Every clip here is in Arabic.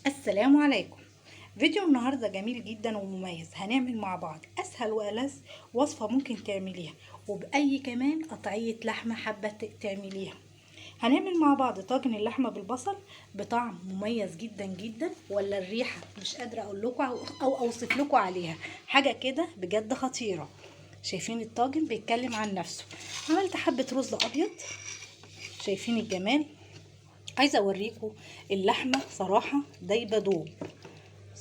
السلام عليكم. فيديو النهاردة جميل جدا ومميز. هنعمل مع بعض اسهل والذ وصفة ممكن تعمليها، وبأي كمان قطعية لحمة حابة تعمليها. هنعمل مع بعض طاجن اللحمة بالبصل بطعم مميز جدا جدا، ولا الريحة مش قادرة اقول لكم او اوصف لكم عليها. حاجة كده بجد خطيرة. شايفين الطاجن بيتكلم عن نفسه. عملت حبة رز ابيض، شايفين الجمال. عايزه اوريكم اللحمه صراحه دايبه دوب.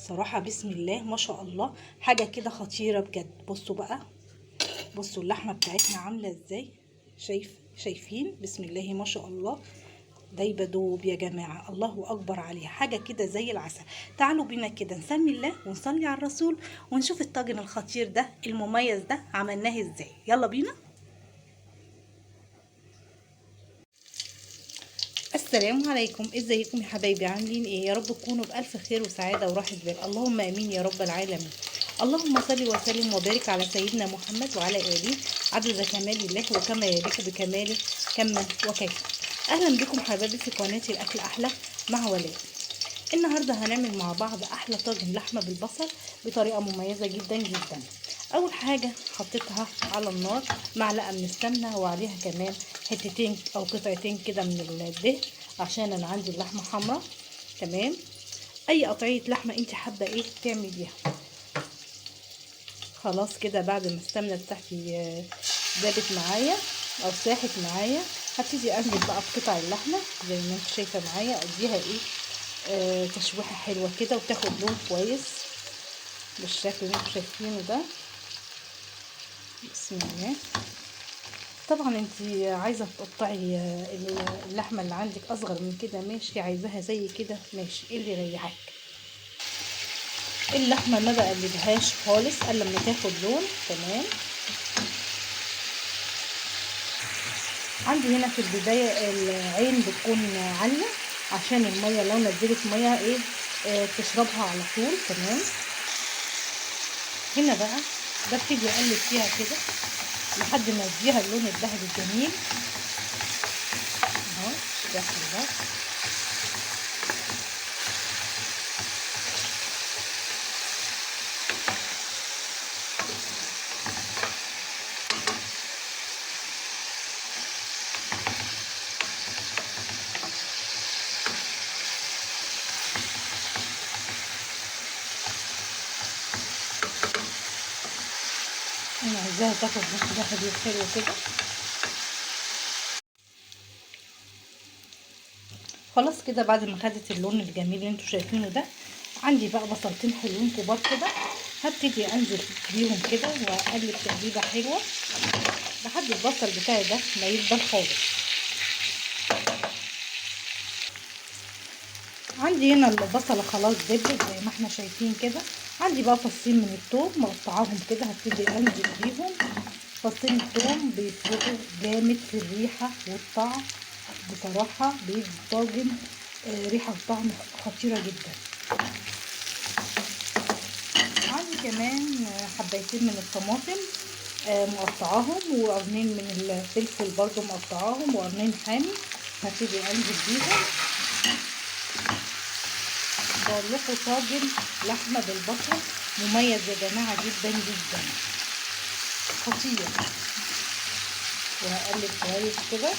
صراحه بسم الله ما شاء الله، حاجه كده خطيره بجد. بصوا بقى، بصوا اللحمه بتاعتنا عامله ازاي. شايفين بسم الله ما شاء الله، دايبه دوب يا جماعه. الله اكبر عليها، حاجه كده زي العسل. تعالوا بينا كده نسمي الله ونصلي على الرسول ونشوف الطاجن الخطير ده المميز ده عملناه ازاي. يلا بينا. السلام عليكم، ازيكم يا حبايبي؟ عاملين ايه؟ يا رب تكونوا بالف خير وسعاده وراحه بال. اللهم امين يا رب العالمين. اللهم صل وسلم وبارك على سيدنا محمد وعلى اله عدد كمال الله وكما يليق بكماله كما وكيف. اهلا بكم حبايبي في قناتي الاكل احلى مع ولاء. النهارده هنعمل مع بعض احلى طاجن لحمه بالبصل بطريقه مميزه جدا جدا. اول حاجه حطيتها على النار معلقه من السمنه، وعليها كمان حتتين او قطعتين كده من الدهن، عشان انا عندي اللحمه حمراء. تمام. اي قطعيه لحمه انت حابه ايه تعمليها. خلاص كده بعد ما السمنه بتاعتي دابت معايا او ساحت معايا، هبتدي انزل بقى بقطع اللحمه زي ما انت شايفه معايا. اديها ايه تشويحه حلوه كده وتاخد لون كويس بالشكل اللي انتوا شايفينه ده. بسم الله. طبعا انت عايزه تقطعي اللحمه اللي عندك اصغر من كده ماشي، عايزاها زي كده ماشي، ايه اللي يريحك. اللحمه ما بقلبهاش خالص الا لما تاخد لون. تمام. عندي هنا في البدايه العين بتكون عاليه عشان الميه لو نزلت ميه ايه تشربها على طول. تمام. هنا بقى ببتدي اقلب فيها كده لحد ما اديها اللون الذهبي الجميل اهو بالشكل ده. انا عايزاها تاخد نص ذهبي حلو كده. خلاص كده بعد ما خدت اللون الجميل اللي انتوا شايفينه ده، عندي بقى بصلتين حلوين كبار كده، هبتدي انزل بيهم كده واقلب تقليبه حلوه لحد البصل بتاعي ده ما يدبل خالص. عندي هنا البصله خلاص دبلت زي ما احنا شايفين كده. عندي بقى فصين من الثوم مقطعاهم كده، هبتدي انزل بيهم. فصين الثوم بيفرقوا جامد في الريحه والطعم. بصراحه بيدي الطاجن ريحه وطعم خطيره جدا. عندي كمان حبايتين من الطماطم مقطعاهم، وقرنين من الفلفل برضو مقطعاهم، وقرنين حامي هبتدي انزل بيهم. بقول لكم طاجن لحمه بالبصل مميز يا جماعه جدا جدا، خطير. وهقلب كويس كده.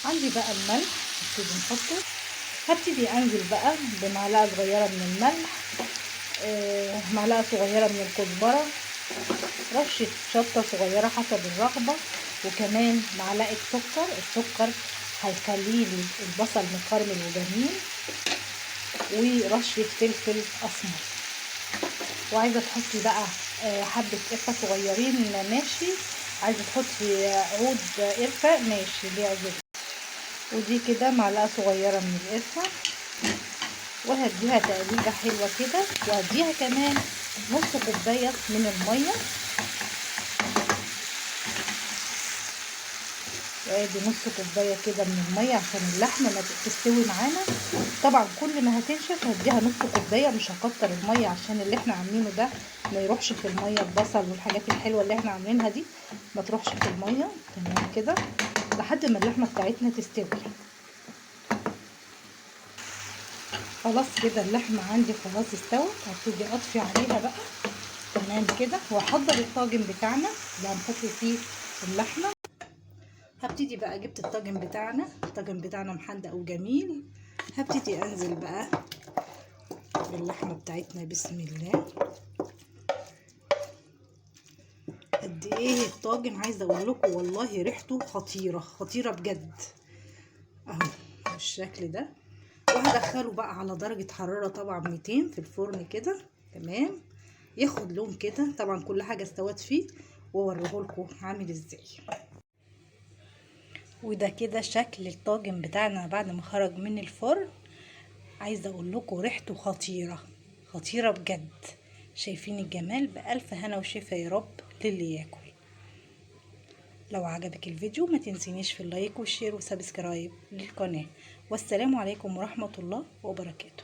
عندي بقى الملح هبتدي نحطه. هبتدي انزل بقى بمعلقه صغيره من الملح، معلقه صغيره من الكزبره، رشه شطه صغيره حسب الرغبه، وكمان معلقه سكر. السكر هيخليلي البصل مكرمل وجميل، ورشه فلفل اسمر. وعايزه تحطي بقى حبه قرفه صغيرين ماشي، عايزه تحطي عود قرفه ماشي اللي يعجبك. ودي كده معلقه صغيره من القرفه، وهديها تقليبه حلوه كده، وهديها كمان نص كوبايه من الميه. وادي نص كوبايه كده من الميه عشان اللحمه ما تستوي معانا. طبعا كل ما هتنشف هديها نص كوبايه، مش هكتر الميه عشان اللي احنا عاملينه ده ما يروحش في الميه. البصل والحاجات الحلوه اللي احنا عاملينها دي ما تروحش في الميه. تمام كده. لحد ما اللحمه بتاعتنا تستوي. خلاص كده اللحمه عندي خلاص استوت، هبتدي اطفي عليها بقى تمام كده، واحضر الطاجن بتاعنا اللي هنحط فيه اللحمه. هبتدي بقى، جبت الطاجن بتاعنا محندق وجميل. هبتدي انزل بقى باللحمه بتاعتنا بسم الله. قد ايه الطاجن عايزه اقول لكم والله ريحته خطيره خطيره بجد اهو بالشكل ده. وهدخله بقى على درجه حراره طبعا 200 في الفرن كده تمام، ياخد لون كده. طبعا كل حاجه استوت فيه واوريه لكم عامل ازاي. وده كده شكل الطاجن بتاعنا بعد ما خرج من الفرن. عايزه اقول لكم ريحته خطيره خطيره بجد. شايفين الجمال؟ بألف هنا وشفا يا رب للي ياكل. لو عجبك الفيديو ما تنسينيش في اللايك والشير وسبسكرايب للقناه. والسلام عليكم ورحمه الله وبركاته.